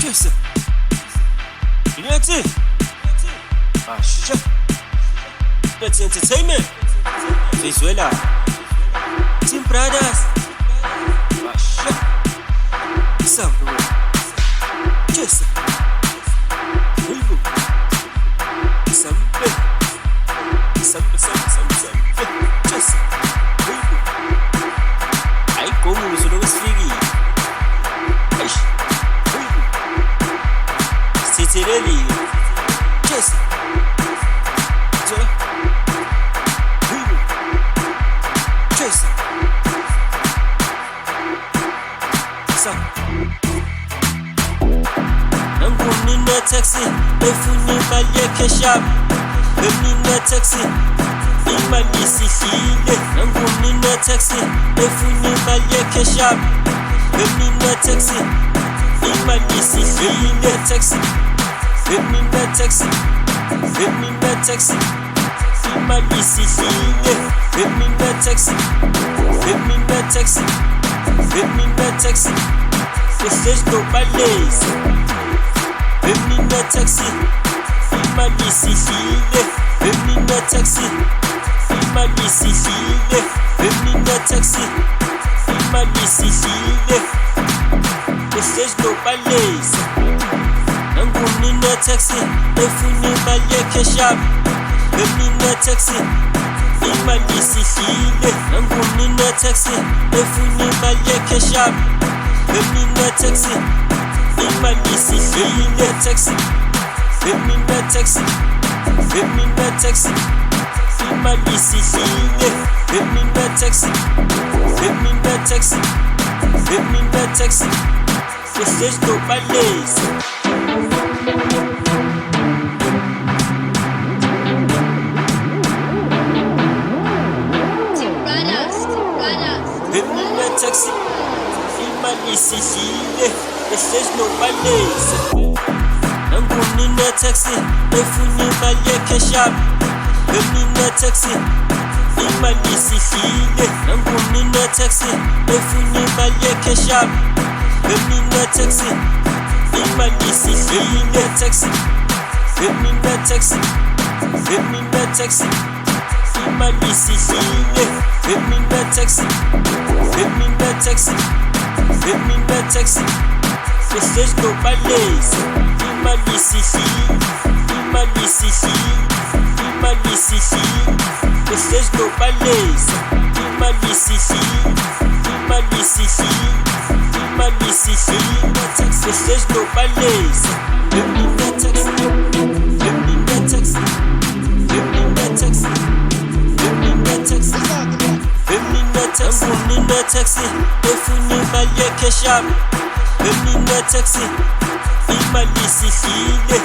Yes. UMNINI. Sure. That's entertainment. Venezuela. Team Brothers. Sure. Sample. Yes. Sample. Yes. Aí como isso não esfrigue. Sitireli. Yes. Yes. UMNINI taxi, efuni mali ekeshap. UMNINI taxi, imali sifile. UMNINI taxi, efuni mali ekeshap. UMNINI taxi, imali sifile. Taxi, UMNINI taxi, UMNINI taxi, imali sifile. UMNINI taxi, UMNINI taxi, UMNINI taxi. Vocês não baleza. UMNINI taxi, imali sifile. UMNINI taxi, imali sifile. UMNINI taxi, imali sifile. Vocês não baleza. UMNINI taxi, efuni mali ekeshap. UMNINI taxi, imali sifile. UMNINI taxi, efuni mali ekeshap. UMNINI taxi, imali sifile. Taxi, UMNINI taxi, UMNINI taxi, imali sifile. UMNINI taxi, UMNINI taxi, UMNINI taxi. Vocês não baleza. UMNINI taxi, imali sifile. Vocês não baleza. UMNINI taxi, efuni mali ekeshap. UMNINI taxi, imali sifile. UMNINI taxi, efuni mali ekeshap. UMNINI taxi, imali sifile. Taxi, UMNINI taxi, UMNINI taxi, imali sifile. UMNINI taxi, UMNINI taxi, UMNINI taxi. Vocês não baleza. Imali sifile, imali sifile, imali sifile. Vocês não baleza. Imali sifile, imali sifile, imali sifile. Vocês não baleza. UMNINI taxi, UMNINI taxi, UMNINI taxi, UMNINI taxi, UMNINI taxi. UMNINI taxi, efuni mali ekeshap. UMNINI taxi, imali sifile.